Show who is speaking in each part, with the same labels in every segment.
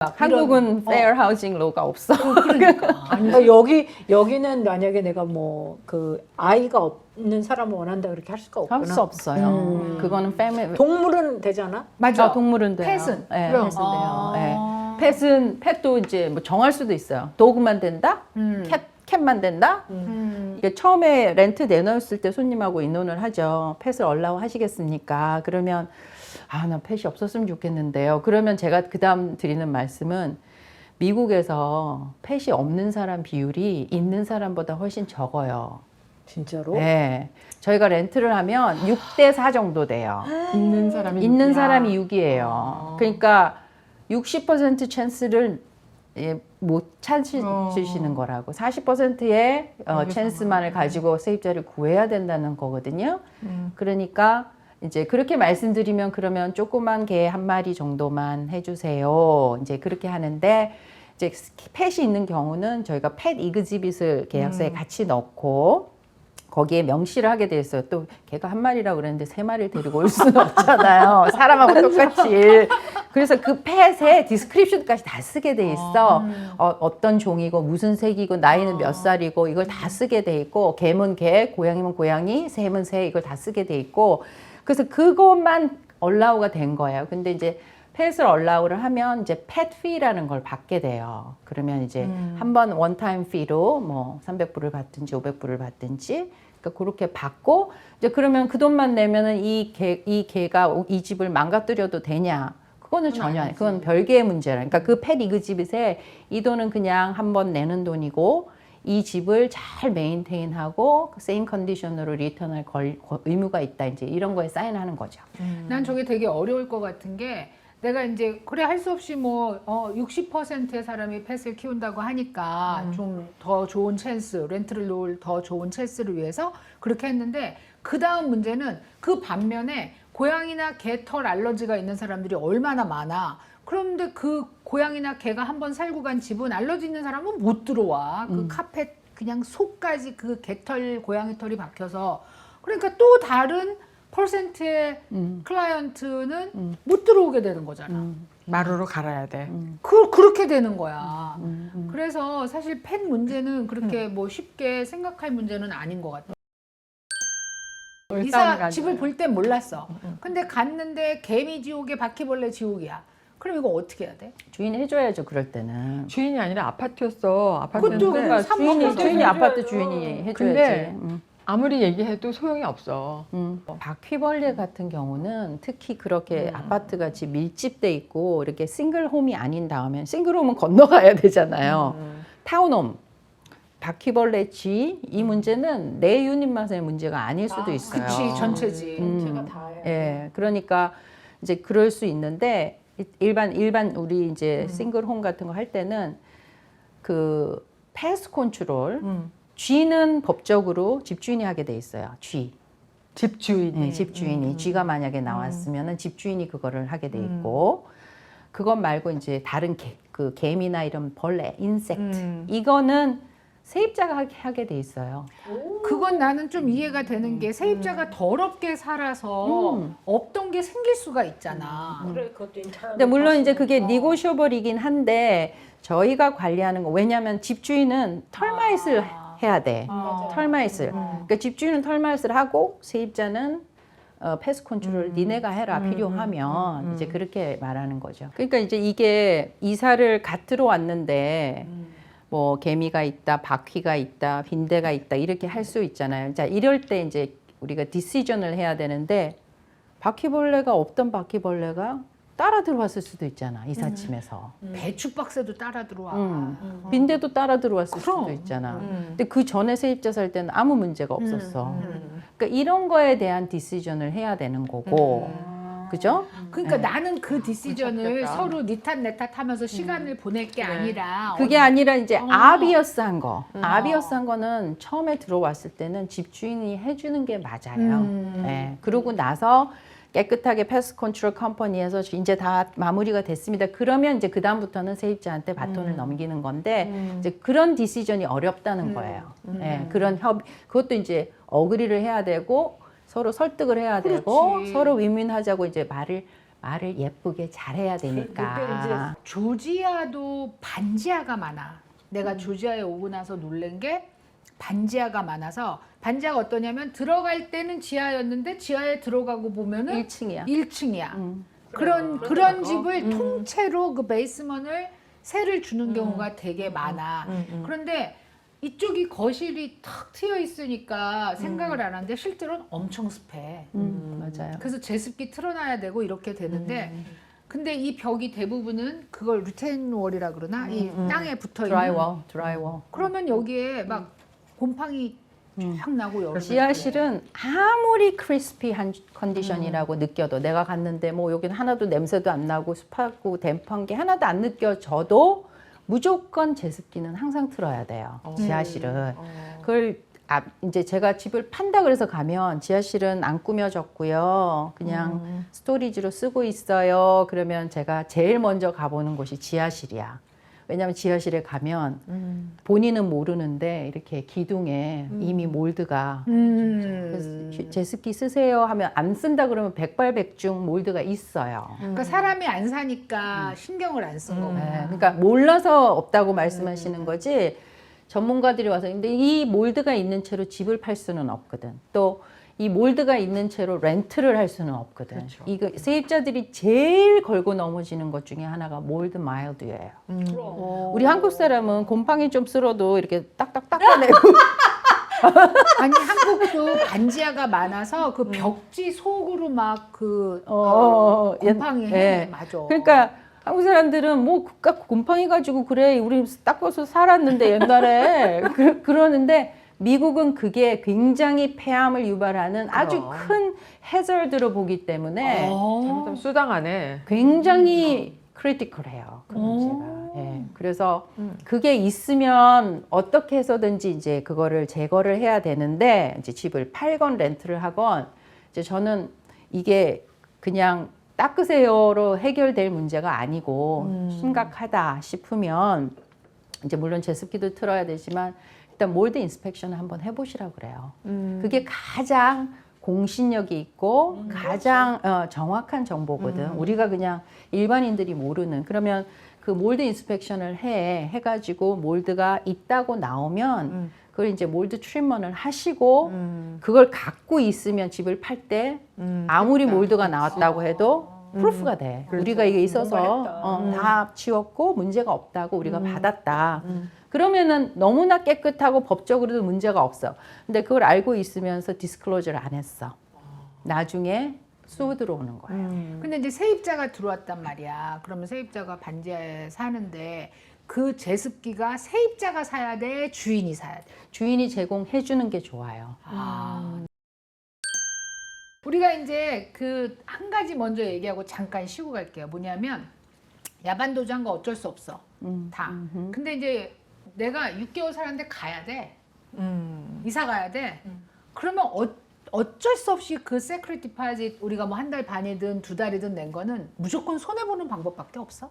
Speaker 1: 한국은 fair housing law가 없어.
Speaker 2: 그러니까.
Speaker 3: 아니, 여기는 만약에 내가 뭐 그 아이가 없는 사람을 원한다 그렇게 할 수가 없구나.
Speaker 1: 할 수 없어요. 그거는 패밀리.
Speaker 3: 동물은 되잖아.
Speaker 2: 맞아.
Speaker 1: 동물은 돼요.
Speaker 2: 펫은?
Speaker 1: 네,
Speaker 2: 그럼.
Speaker 1: 펫은 돼요.
Speaker 2: 아.
Speaker 1: 네. 펫도 이제 뭐 정할 수도 있어요. 도그만 된다? 캣만 된다? 이게 처음에 렌트 내놓았을 때 손님하고 의논을 하죠. 펫을 얼라우 하시겠습니까? 그러면 나 펫이 없었으면 좋겠는데요. 그러면 제가 그 다음 드리는 말씀은 미국에서 펫이 없는 사람 비율이 있는 사람보다 훨씬 적어요.
Speaker 3: 진짜로?
Speaker 1: 네. 저희가 렌트를 하면 6대 4 정도 돼요.
Speaker 4: 있는 사람이
Speaker 1: 있는
Speaker 4: 6이야.
Speaker 1: 사람이 6이에요. 그러니까 60% 찬스를 못 찾으시는 거라고. 40%의 찬스만을 가지고 세입자를 구해야 된다는 거거든요. 그러니까 이제 그렇게 말씀드리면 그러면 조그만 개 한 마리 정도만 해주세요. 이제 그렇게 하는데 이제 펫이 있는 경우는 저희가 펫 이그지빗을 계약서에 같이 넣고 거기에 명시를 하게 돼 있어요. 또 걔가 한 마리라고 그랬는데 세 마리를 데리고 올 수는 없잖아요. 사람하고 똑같이. 그래서 그 펫의 디스크립션까지 다 쓰게 돼 있어. 어떤 종이고 무슨 색이고 나이는 몇 살이고 이걸 다 쓰게 돼 있고 개면 개, 고양이면 고양이, 새면 새 이걸 다 쓰게 돼 있고 그래서 그것만 얼라우가 된 거예요. 근데 이제 펫을 얼라우를 하면 이제 펫 피라는 걸 받게 돼요. 그러면 이제 한번 원타임 피로 뭐 300불을 받든지 500불을 받든지 그러니까 그렇게 받고 이제 그러면 그 돈만 내면은 이 개가 이 집을 망가뜨려도 되냐? 그거는 전혀 아니에요. 그건 별개의 문제라. 그러니까 그 펫 이그집잇에 이 돈은 그냥 한번 내는 돈이고 이 집을 잘 메인테인하고 세임 컨디션으로 리턴할 의무가 있다. 이제 이런 거에 사인하는 거죠.
Speaker 2: 난 저게 되게 어려울 것 같은 게 내가 이제 그래 할 수 없이 뭐 60%의 사람이 펫을 키운다고 하니까 좀 더 좋은 찬스, 렌트를 놓을 더 좋은 찬스를 위해서 그렇게 했는데 그 다음 문제는 그 반면에 고양이나 개 털 알러지가 있는 사람들이 얼마나 많아. 그런데 그 고양이나 개가 한번 살고 간 집은 알러지 있는 사람은 못 들어와. 그 카펫 그냥 속까지 그 개털 고양이 털이 박혀서 그러니까 또 다른 퍼센트의 클라이언트는 못 들어오게 되는 거잖아.
Speaker 4: 마루로 갈아야 돼.
Speaker 2: 그렇게 되는 거야. 그래서 사실 펫 문제는 그렇게 뭐 쉽게 생각할 문제는 아닌 것 같아. 이사 집을 볼 땐 몰랐어. 근데 갔는데 개미 지옥에 바퀴벌레 지옥이야. 그럼 이거 어떻게 해야 돼?
Speaker 1: 주인이 해줘야죠. 그럴 때는.
Speaker 4: 주인이 아니라 아파트였어.
Speaker 2: 그것도
Speaker 4: 아파트인데
Speaker 1: 주인이 아파트 주인이 해줘야지.
Speaker 4: 근데 아무리 얘기해도 소용이 없어.
Speaker 1: 바퀴벌레 같은 경우는 특히 그렇게 아파트같이 밀집돼 있고 이렇게 싱글홈이 아닌 다음에 싱글홈은 건너가야 되잖아요. 타운홈, 바퀴벌레 쥐, 이 문제는 내 유닛만의 문제가 아닐 수도 있어요.
Speaker 2: 그치, 전체지.
Speaker 3: 제가 다 해야 돼.
Speaker 1: 예, 그러니까 이제 그럴 수 있는데 일반 우리 이제 싱글홈 같은 거 할 때는 그 패스트 컨트롤 쥐는 법적으로 집주인이 하게 돼 있어요.
Speaker 4: 집주인이.
Speaker 1: 네, 집주인이 쥐가 만약에 나왔으면은 집주인이 그거를 하게 돼 있고 그것 말고 이제 다른 그 개미나 이런 벌레, 인섹트 이거는 세입자가 하게 돼 있어요.
Speaker 2: 그건 나는 좀 이해가 되는 게 세입자가 더럽게 살아서 없던 게 생길 수가 있잖아.
Speaker 3: 그래, 그것도 인터넷.
Speaker 1: 근데 물론 이제 그게 니고셔블이긴 한데 저희가 관리하는 거 왜냐하면 집주인은 털마잇을 해야 돼. 털마잇을. 그러니까 집주인은 털마잇을 하고 세입자는 패스 컨트롤 니네가 해라 필요하면 이제 그렇게 말하는 거죠. 그러니까 이제 이게 이사를 갓 들어왔는데 뭐 개미가 있다, 바퀴가 있다, 빈대가 있다 이렇게 할 수 있잖아요. 자 이럴 때 이제 우리가 디시전을 해야 되는데 바퀴벌레가 없던 바퀴벌레가 따라 들어왔을 수도 있잖아 이삿짐에서.
Speaker 2: 배추 박스도 따라 들어와.
Speaker 1: 빈대도 따라 들어왔을
Speaker 2: 그럼.
Speaker 1: 수도 있잖아. 근데 그 전에 세입자 살 때는 아무 문제가 없었어. 그러니까 이런 거에 대한 디시전을 해야 되는 거고, 그죠?
Speaker 2: 그러니까 나는 그 디시전을 서로 니 탓 내 탓 하면서 시간을 보낼 게 아니라
Speaker 1: 그게 아니라 이제 아비어스한 거. 아비어스한 거는 처음에 들어왔을 때는 집주인이 해주는 게 맞아요. 네. 그러고 나서 깨끗하게 패스 컨트롤 컴퍼니에서 이제 다 마무리가 됐습니다. 그러면 이제 그 다음부터는 세입자한테 바톤을 넘기는 건데 이제 그런 디시전이 어렵다는 거예요. 네. 그런 그것도 이제 어그리를 해야 되고 서로 설득을 해야 되고
Speaker 2: 그렇지.
Speaker 1: 서로 윈윈하자고 이제 말을 말을 예쁘게 잘해야 되니까.
Speaker 2: 조지아도 반지하가 많아. 내가 조지아에 오고 나서 놀란 게 반지하가 많아서 반지하가 어떠냐면 들어갈 때는 지하였는데 지하에 들어가고 보면은
Speaker 1: 1층이야.
Speaker 2: 1층이야. 그런 집을 통째로 그 베이스먼을 세를 주는 경우가 되게 많아. 그런데 이쪽이 거실이 탁 트여 있으니까 생각을 안 하는데 실제로는 엄청 습해.
Speaker 1: 맞아요.
Speaker 2: 그래서 제습기 틀어놔야 되고 이렇게 되는데 근데 이 벽이 대부분은 그걸 루텐월이라 그러나 이 땅에 붙어 있는
Speaker 1: 드라이월.
Speaker 2: 그러면 여기에 막 곰팡이 쫙 나고 여름에
Speaker 1: 지하실은 아무리 크리스피한 컨디션이라고 느껴도 내가 갔는데 뭐 여기는 하나도 냄새도 안 나고 습하고 댐프한 게 하나도 안 느껴져도 무조건 제습기는 항상 틀어야 돼요. 지하실은. 그걸 이제 제가 집을 판다 그래서 가면 지하실은 안 꾸며졌고요. 그냥 스토리지로 쓰고 있어요. 그러면 제가 제일 먼저 가보는 곳이 지하실이야. 왜냐하면 지하실에 가면 본인은 모르는데 이렇게 기둥에 이미 몰드가 그래서 제습기 쓰세요 하면 안 쓴다 그러면 백발백중 몰드가 있어요.
Speaker 2: 그러니까 사람이 안 사니까 신경을 안 쓴 거구나.
Speaker 1: 네, 그러니까 몰라서 없다고 말씀하시는 거지 전문가들이 와서 근데 이 몰드가 있는 채로 집을 팔 수는 없거든. 또 이 몰드가 있는 채로 렌트를 할 수는 없거든.
Speaker 4: 그렇죠.
Speaker 1: 이거 세입자들이 제일 걸고 넘어지는 것 중에 하나가 몰드 마일드예요. 우리 한국 사람은 곰팡이 좀 쓸어도 이렇게 딱딱 닦아내고
Speaker 2: 아니 한국도 반지하가 많아서 그 벽지 속으로 막 그 곰팡이 해.
Speaker 1: 예.
Speaker 2: 맞아.
Speaker 1: 그러니까 한국 사람들은 뭐 곰팡이 가지고 그래 우리 닦아서 살았는데 옛날에 그러는데 미국은 그게 굉장히 폐암을 유발하는 아주 큰 해저드로 보기 때문에
Speaker 4: 잘못하면 수당하네.
Speaker 1: 굉장히 크리티컬해요. 그 문제가. 예. 그래서 그게 있으면 어떻게 해서든지 이제 그거를 제거를 해야 되는데 이제 집을 팔건 렌트를 하건 이제 저는 이게 그냥 닦으세요로 해결될 문제가 아니고 심각하다 싶으면 이제 물론 제습기도 틀어야 되지만 일단 몰드 인스펙션을 한번 해보시라고 그래요. 그게 가장 공신력이 있고 가장 정확한 정보거든. 우리가 그냥 일반인들이 모르는. 그러면 그 몰드 인스펙션을 해가지고 몰드가 있다고 나오면 그걸 이제 몰드 트리트먼을 하시고 그걸 갖고 있으면 집을 팔 때 아무리 몰드가 나왔다고 해도 프루프가 돼. 우리가 이게 있어서 다 지웠고 문제가 없다고 우리가 받았다. 그러면은 너무나 깨끗하고 법적으로도 문제가 없어. 근데 그걸 알고 있으면서 디스클로저를 안 했어. 나중에 수 들어오는 거예요.
Speaker 2: 근데 이제 세입자가 들어왔단 말이야. 그러면 세입자가 반지하에 사는데 그 제습기가 세입자가 사야 돼, 주인이 사야 돼.
Speaker 1: 주인이 제공해 주는 게 좋아요.
Speaker 2: 우리가 이제 그 한 가지 먼저 얘기하고 잠깐 쉬고 갈게요. 뭐냐면 야반도주한 거 어쩔 수 없어. 다. 근데 이제 내가 6개월 살았는데 가야 돼. 이사 가야 돼. 그러면 어쩔 수 없이 그 세큐리티 디파짓 우리가 뭐 한 달 반이든 두 달이든 낸 거는 무조건 손해 보는 방법밖에 없어.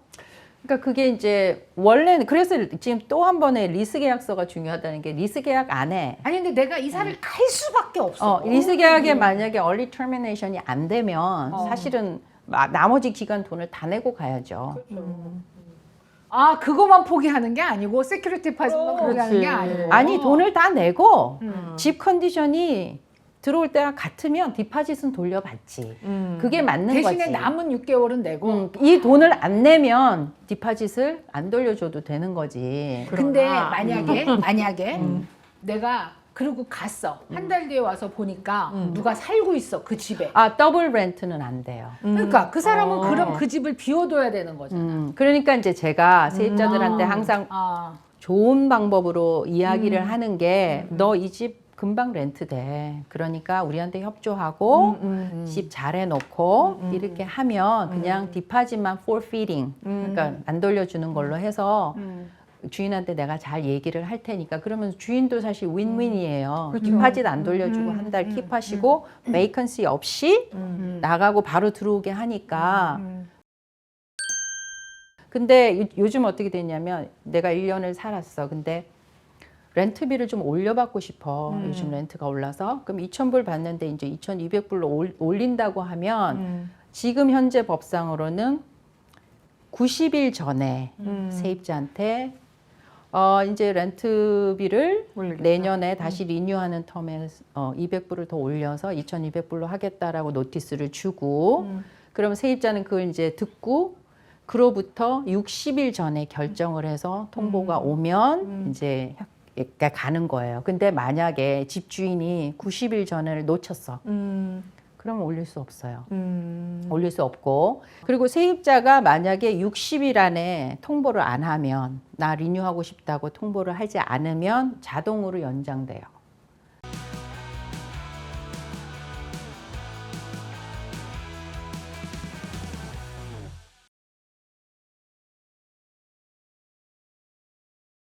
Speaker 1: 그러니까 그게 이제 원래는 그래서 지금 또 한 번의 리스 계약서가 중요하다는 게 리스 계약 안에
Speaker 2: 아니 근데 내가 이사를 갈 수밖에 없어.
Speaker 1: 리스 계약에 만약에 early termination이 안 되면 사실은 나머지 기간 돈을 다 내고 가야죠.
Speaker 2: 아 그거만 포기하는 게 아니고 세큐리티 디파짓만 포기하는 게 아니고.
Speaker 1: 아니 돈을 다 내고 집 컨디션이 들어올 때랑 같으면 디파짓은 돌려받지. 그게 맞는
Speaker 2: 대신에
Speaker 1: 거지.
Speaker 2: 남은 6개월은 내고.
Speaker 1: 이 돈을 안 내면 디파짓을 안 돌려줘도 되는 거지.
Speaker 2: 근데 만약에 내가 그리고 갔어. 한 달 뒤에 와서 보니까 누가 살고 있어 그 집에.
Speaker 1: 더블 렌트는 안 돼요.
Speaker 2: 그러니까 그 사람은 그럼 그 집을 비워둬야 되는 거잖아.
Speaker 1: 그러니까 이제 제가 세입자들한테 항상 좋은 방법으로 이야기를 하는 게 너 이 집 금방 렌트 돼. 그러니까 우리한테 협조하고 집 잘 해놓고 이렇게 하면 그냥 디파짓만 forfeiting 그러니까 안 돌려주는 걸로 해서 주인한테 내가 잘 얘기를 할 테니까 그러면 주인도 사실 윈윈이에요. 디파짓 안 돌려주고 한 달 킵하시고 베이컨시 없이 나가고 바로 들어오게 하니까 근데 요즘 어떻게 됐냐면 내가 1년을 살았어. 근데 렌트비를 좀 올려받고 싶어. 요즘 렌트가 올라서. 그럼 2,000불 받는데 이제 2,200불로 올린다고 하면 지금 현재 법상으로는 90일 전에 세입자한테 이제 렌트비를
Speaker 4: 올리겠다.
Speaker 1: 내년에 다시 리뉴하는 텀에 200불을 더 올려서 2,200불로 하겠다라고 노티스를 주고 그러면 세입자는 그걸 이제 듣고 그로부터 60일 전에 결정을 해서 통보가 오면 이제 그러니까 가는 거예요. 근데 만약에 집주인이 90일 전을 놓쳤어. 그러면 올릴 수 없어요. 올릴 수 없고 그리고 세입자가 만약에 60일 안에 통보를 안 하면 나 리뉴하고 싶다고 통보를 하지 않으면 자동으로 연장돼요.